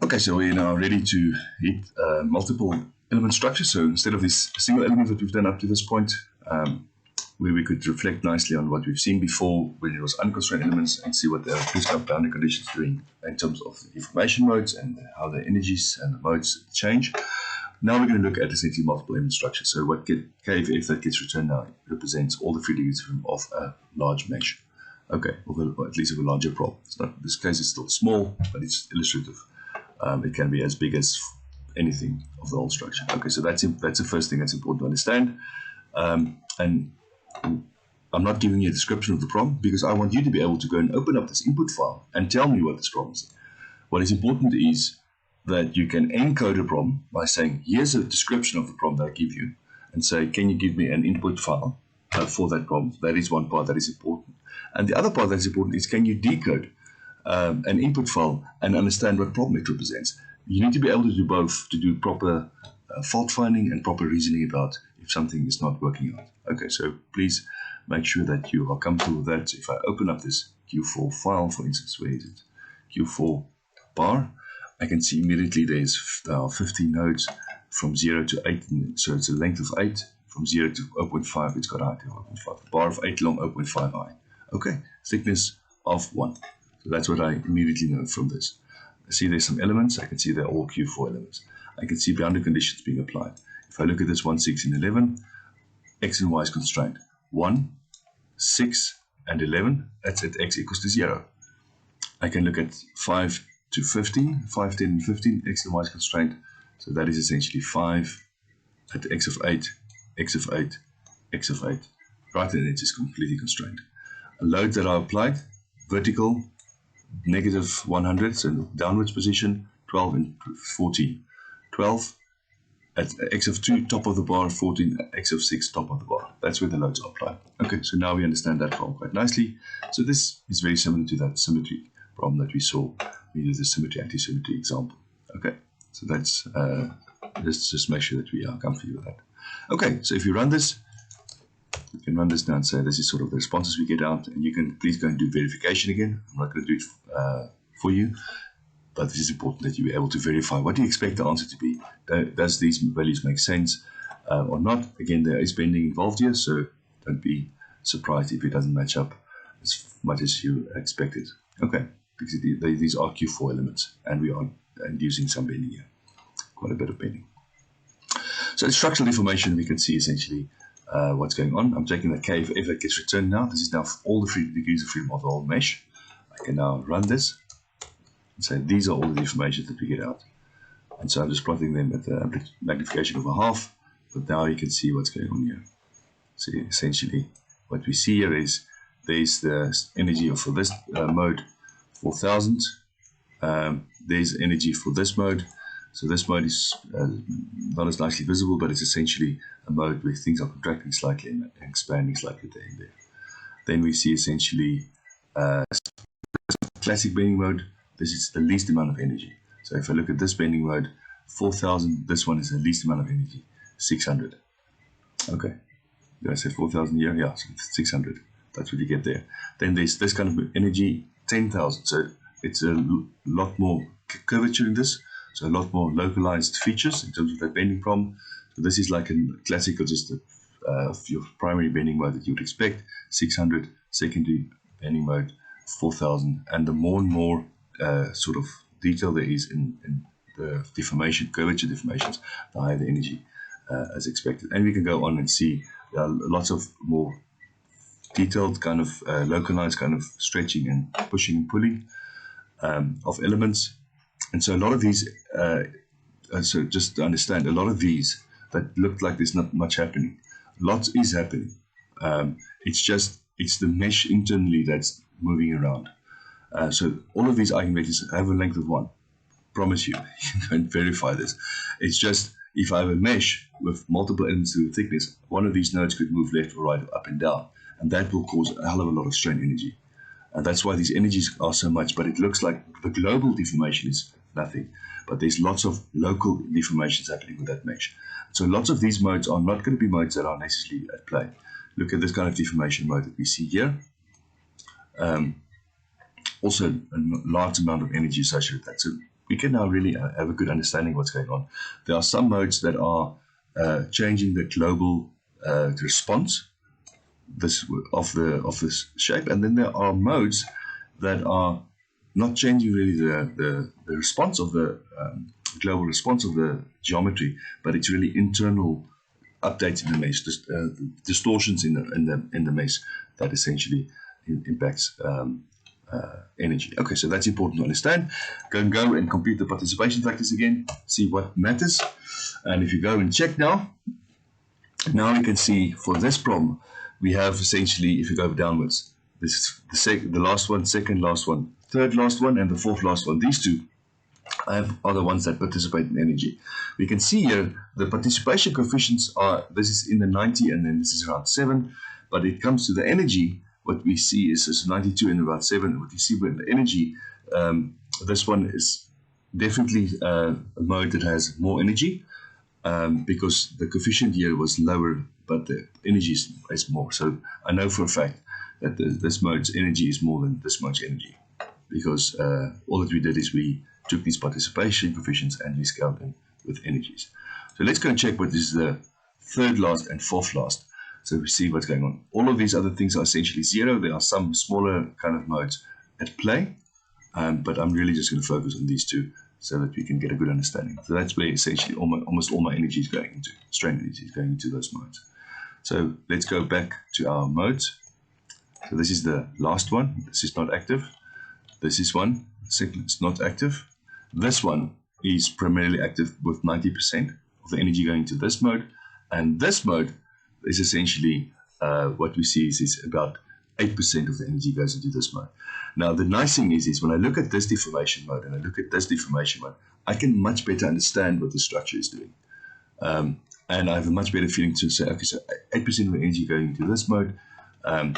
Okay, so we're now ready to hit multiple element structure. So instead of this single element that we've done up to this point, where we could reflect nicely on what we've seen before when it was unconstrained elements and see what the prescribed boundary conditions are doing in terms of the deformation modes and how the energies and the modes change. Now we're going to look at essentially multiple element structure. So what KFF that gets returned now represents all the 3 degrees of a large mesh. Okay, or at least of a larger problem. It's not, in this case it's still small, but it's illustrative. It can be as big as anything of the whole structure. Okay, so that's the first thing that's important to understand. And I'm not giving you a description of the problem because I want you to be able to go and open up this input file and tell me what this problem is. What is important is that you can encode a problem by saying, here's a description of the problem that I give you, and say, can you give me an input file for that problem? That is one part that is important. And the other part that is important is, can you decode an input file and understand what problem it represents? You need to be able to do both, to do proper fault finding and proper reasoning about if something is not working out. Okay, so please make sure that you are comfortable with that. If I open up this Q4 file, for instance, where is it? Q4 bar, I can see immediately there's 15 nodes from 0 to 8, so it's a length of 8. From 0 to 0.5, it's got a height of 0.5. Bar of 8 long, 0.5 high. Okay, thickness of 1. So that's what I immediately know from this. I see there's some elements. I can see they're all Q4 elements. I can see boundary conditions being applied. If I look at this 1, 6, and 11, x and y is constrained. 1, 6, and 11, that's at x equals to 0. I can look at 5 to 15, 5, 10, and 15, x and y is constrained. So that is essentially 5 at x of 8, x of 8, x of 8. Right, and it is completely constrained. Loads that are applied, vertical, negative 100, so downwards position, 12 and 14. 12 at x of 2, top of the bar, 14 at x of 6, top of the bar. That's where the loads are applied. Okay, so now we understand that problem quite nicely. So this is very similar to that symmetry problem that we saw. We did the symmetry, anti-symmetry example. Okay, so that's, let's just make sure that we are comfortable with that. Okay, so if you run this, you can run this now and say this is sort of the responses we get out, and you can please go and do verification again. I'm not going to do it for you, but this is important that you be able to verify. What do you expect the answer to be? Does these values make sense or not? Again, there is bending involved here, so don't be surprised if it doesn't match up as much as you expected. Okay, because these are Q4 elements, and we are inducing some bending here, quite a bit of bending. So in structural deformation, we can see essentially what's going on. I'm taking the KFF that gets returned now. This is now all the 3 degrees of freedom of the whole mesh. I can now run this and say these are all the deformations that we get out. And so I'm just plotting them at the magnification of a half, but now you can see what's going on here. So essentially what we see here is there's the energy for this mode, 4000. There's energy for this mode. So this mode is not as nicely visible, but it's essentially a mode where things are contracting slightly and expanding slightly there and there. Then we see essentially classic bending mode. This is the least amount of energy. So if I look at this bending mode, 4000, this one is the least amount of energy, 600. Okay, did I say 4000 here? Yeah, so 600. That's what you get there. Then there's this kind of energy, 10,000. So it's a lot more curvature in this. So a lot more localized features in terms of that bending problem. So this is like a classical, just your primary bending mode that you would expect. 600, secondary bending mode, 4000. And the more and more sort of detail there is in the deformation, curvature deformations, the higher the energy as expected. And we can go on and see lots of more detailed kind of localized kind of stretching and pushing and pulling of elements. And so a lot of these, so just to understand, a lot of these that look like there's not much happening, lots is happening. It's the mesh internally that's moving around. So all of these eigenvectors have a length of 1. Promise you, you can verify this. It's just, if I have a mesh with multiple elements to the thickness, one of these nodes could move left or right, up and down, and that will cause a hell of a lot of strain energy. And that's why these energies are so much, but it looks like the global deformation is nothing. But there's lots of local deformations happening with that mesh. So lots of these modes are not going to be modes that are necessarily at play. Look at this kind of deformation mode that we see here. Also a large amount of energy associated with that. So we can now really have a good understanding of what's going on. There are some modes that are changing the global response of this shape, and then there are modes that are not changing really the response of the global response of the geometry, but it's really internal updates in the mesh, distortions in the mesh that essentially impacts energy. Okay, so that's important to understand. Go and compute the participation factors again, see what matters. And if you go and check now we can see for this problem, we have essentially, if you go downwards, this is the last one, second last one, third last one, and the fourth last one. These two are the ones that participate in energy. We can see here the participation coefficients are, this is in the 90 and then this is around 7, but it comes to the energy, what we see is 92 and about 7. What you see with the energy, this one is definitely a mode that has more energy, because the coefficient here was lower, but the energy is more. So I know for a fact that this mode's energy is more than this much energy, because all that we did is we took these participation coefficients and we scaled them with energies. So let's go and check what is the third last and fourth last. So we see what's going on. All of these other things are essentially zero. There are some smaller kind of modes at play, but I'm really just going to focus on these two so that we can get a good understanding. So that's where essentially almost all my energy is going into, strain energy is going into those modes. So let's go back to our modes. So this is the last one. This is not active. This is one. Second, it's not active. This one is primarily active with 90% of the energy going to this mode. And this mode is essentially what we see is about 8% of the energy goes into this mode. Now, the nice thing is when I look at this deformation mode and I look at this deformation mode, I can much better understand what the structure is doing. And I have a much better feeling to say, okay, so 8% of the energy going into this mode, 90%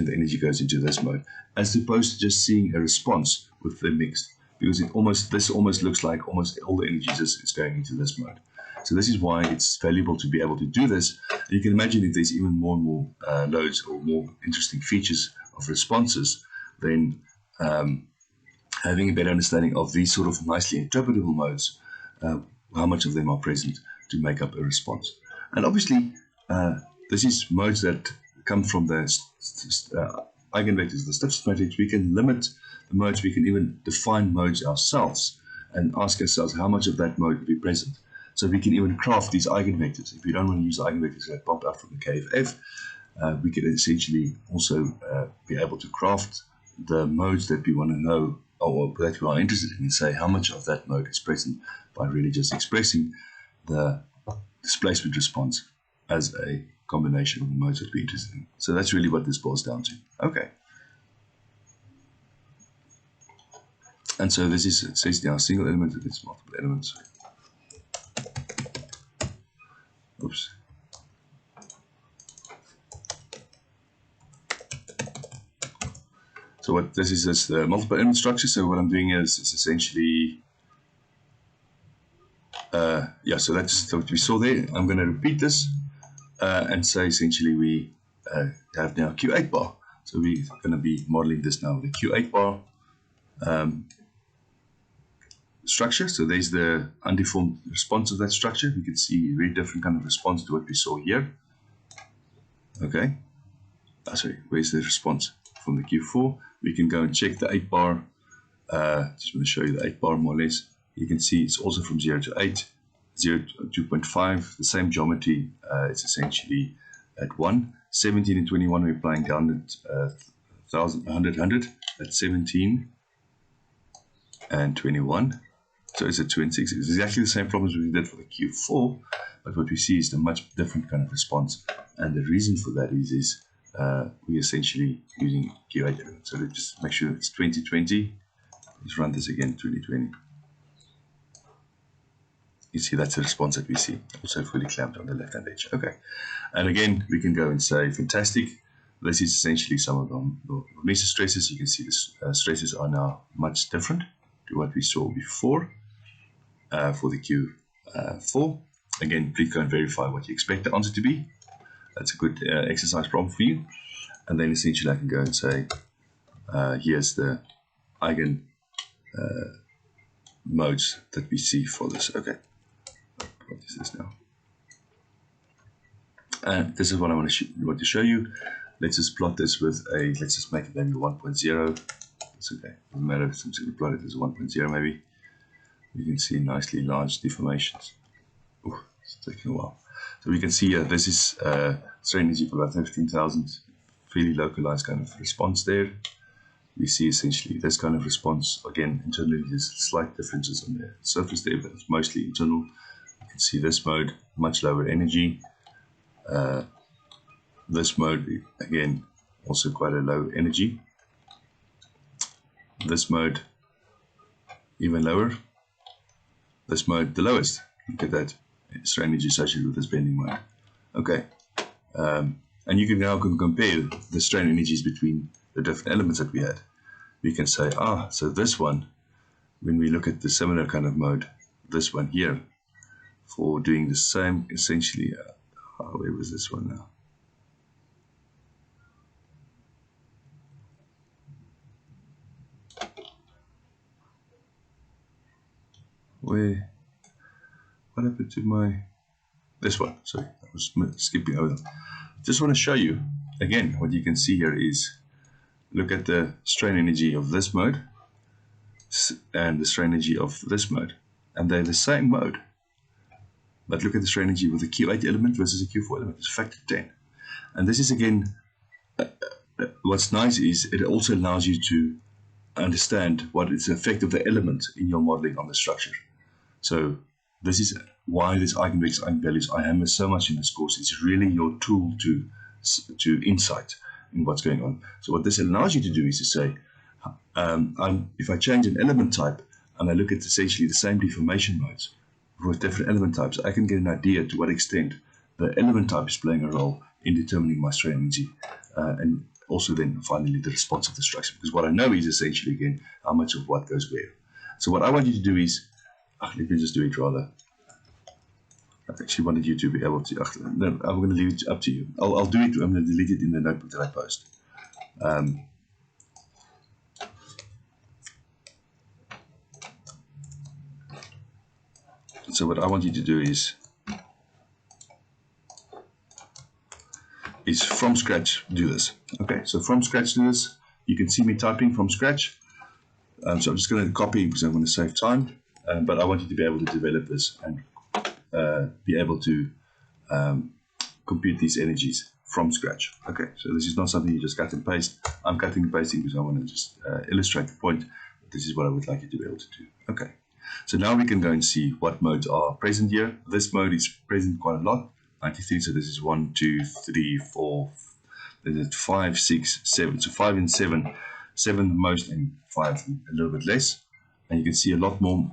of the energy goes into this mode, as opposed to just seeing a response with the mix, because this almost looks like almost all the energy is going into this mode. So this is why it's valuable to be able to do this. You can imagine if there's even more and more loads or more interesting features of responses, then having a better understanding of these sort of nicely interpretable modes, how much of them are present to make up a response. And obviously, this is modes that come from the eigenvectors, the stiffness matrix. We can limit the modes. We can even define modes ourselves and ask ourselves how much of that mode will be present. So we can even craft these eigenvectors. If you don't want to use the eigenvectors that pop out from the KFF, we can essentially also be able to craft the modes that we want to know or that we are interested in, and say how much of that mode is present by really just expressing the displacement response as a combination of the modes that we're interested in. So that's really what this boils down to. Okay. And so this is essentially our single element with its multiple elements. Oops. So what this is the multiple element structure. So what I'm doing is essentially, yeah, so that's what we saw there. I'm going to repeat this and say essentially we have now Q8 bar. So we're going to be modeling this now with a Q8 bar structure. So there's the undeformed response of that structure. You can see a very different kind of response to what we saw here. Okay. Sorry, where's the response from the Q4? We can go and check the 8 bar. Just want to show you the 8 bar more or less. You can see it's also from 0 to 8, 0 to 2.5, the same geometry. It's essentially at 1. 17 and 21 we're applying down at 100 at 17 and 21. So it's at 26. It's exactly the same problems we did for the Q4, but what we see is a much different kind of response. And the reason for that is we're essentially using Q8 elements. So let's just make sure it's 2020. Let's run this again, 2020. You see that's the response that we see, also fully clamped on the left-hand edge. Okay, and again, we can go and say, fantastic, this is essentially some of the mesostresses. You can see the stresses are now much different to what we saw before for the Q4. Again, please go and verify what you expect the answer to be. That's a good exercise problem for you. And then essentially I can go and say, here's the eigen modes that we see for this. Okay, what is this now? And this is what I want to show you. Let's just plot this with a, let's just make it maybe 1.0. It's okay, doesn't matter, I'm just going to plot it as 1.0 maybe. You can see nicely large deformations. Oh, it's taking a while. So we can see this is strain energy for about 15,000, fairly localized kind of response there. We see essentially this kind of response. Again, internally there's slight differences on the surface there, but it's mostly internal. You can see this mode, much lower energy. This mode, again, also quite a low energy. This mode, even lower. This mode, the lowest. Look at that strain energy associated with this bending mode. Okay, and you can now compare the strain energies between the different elements that we had. We can say, so this one, when we look at the similar kind of mode, this one here, for doing the same, essentially, where was this one now? What happened to my, this one, sorry, I was skipping over. Just want to show you, again, what you can see here is, look at the strain energy of this mode and the strain energy of this mode, and they're the same mode. But look at the strain energy with a Q8 element versus a Q4 element. It's a factor 10. And this is, again, what's nice is it also allows you to understand what is the effect of the element in your modeling on the structure. So this is why this eigenvectors, eigenvalues I hammer so much in this course. It's really your tool to insight in what's going on. So what this allows you to do is to say, if I change an element type and I look at essentially the same deformation modes with different element types, I can get an idea to what extent the element type is playing a role in determining my strain energy, and also then finally the response of the structure. Because what I know is essentially, again, how much of what goes where. So what I want you to do is, let me just do it rather. I actually wanted you to be able to, no, I'm going to leave it up to you. I'll do it, I'm going to delete it in the notebook that I post. So what I want you to do is from scratch do this. Okay, so from scratch do this. You can see me typing from scratch. So I'm just going to copy because I'm going to save time. But I want you to be able to develop this and be able to compute these energies from scratch. Okay, so this is not something you just cut and paste. I'm cutting and pasting because I want to just illustrate the point. This is what I would like you to be able to do. Okay, so now we can go and see what modes are present here. This mode is present quite a lot, 93. So this is 1, 2, 3, 4. There's 5, 6, 7. So 5 and 7, 7 the most, and 5 a little bit less. And you can see a lot more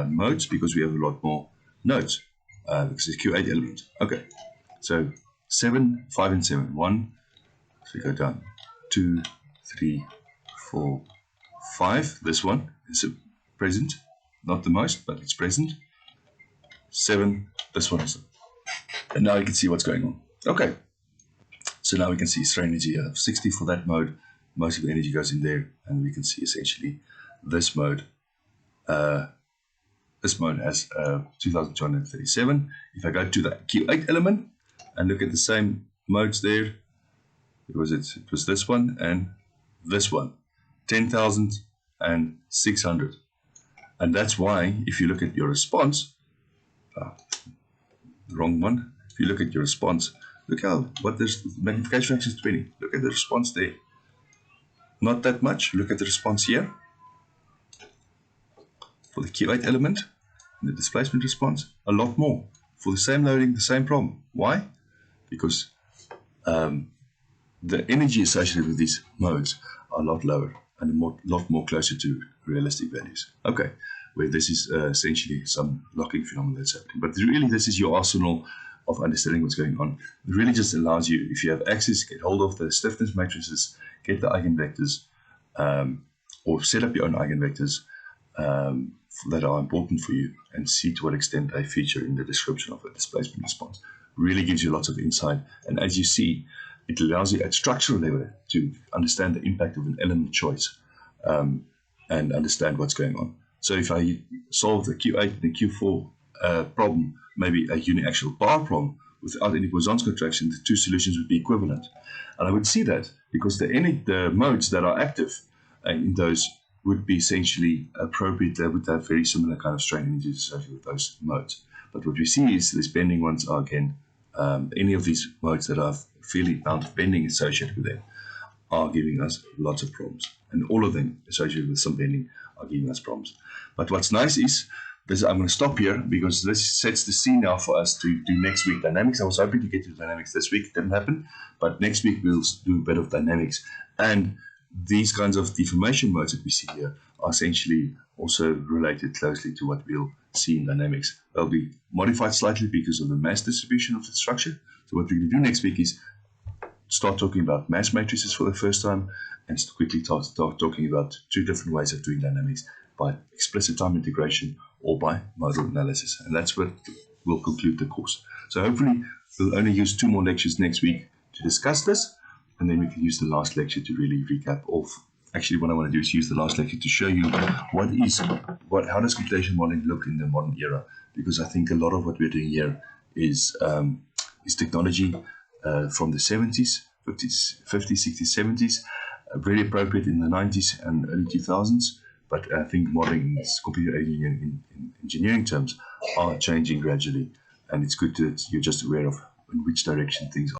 modes because we have a lot more nodes because it's Q8 element. Okay, so 7, 5, and 7. 1, so we go down. 2, 3, 4, 5. This one is present, not the most, but it's present. 7, this one is. And now you can see what's going on. Okay, so now we can see strain energy of 60 for that mode. Most of the energy goes in there, and we can see essentially this mode. This mode has 2,237. If I go to the Q8 element and look at the same modes there, it was this one and this one, 10,600. And that's why, if you look at your response, wrong one. If you look at your response, look what there's magnification factor is 20. Look at the response there. Not that much. Look at the response here for the Q8 element, and the displacement response, a lot more for the same loading, the same problem. Why? Because the energy associated with these modes are a lot lower and a lot more closer to realistic values. Okay, where this is essentially some locking phenomenon that's happening. But really, this is your arsenal of understanding what's going on. It really just allows you, if you have access, get hold of the stiffness matrices, get the eigenvectors, or set up your own eigenvectors that are important for you, and see to what extent they feature in the description of a displacement response. Really gives you lots of insight. And as you see, it allows you at structural level to understand the impact of an element choice and understand what's going on. So if I solved a Q8 and a Q4 problem, maybe a uniaxial bar problem, without any Poisson's contraction, the two solutions would be equivalent. And I would see that because the modes that are active in those would be essentially appropriate. They would have very similar kind of strain energies associated with those modes. But what we see is these bending ones are, again, any of these modes that have fairly amount of bending associated with them are giving us lots of problems. And all of them associated with some bending are giving us problems. But what's nice is, I'm going to stop here because this sets the scene now for us to do next week dynamics. I was hoping to get to dynamics this week. It didn't happen. But next week we'll do a bit of dynamics. And these kinds of deformation modes that we see here are essentially also related closely to what we'll see in dynamics. They'll be modified slightly because of the mass distribution of the structure. So what we're going to do next week is start talking about mass matrices for the first time and quickly start talking about two different ways of doing dynamics, by explicit time integration or by modal analysis. And that's what will conclude the course. So hopefully we'll only use 2 more lectures next week to discuss this, and then we can use the last lecture to really recap off. Actually, what I want to do is use the last lecture to show you how does computational modeling look in the modern era, because I think a lot of what we're doing here is technology from the 70s, 50s, 60s, 70s, very appropriate in the 90s and early 2000s. But I think modeling, computer aided in engineering terms, are changing gradually, and it's good that you're just aware of in which direction things are.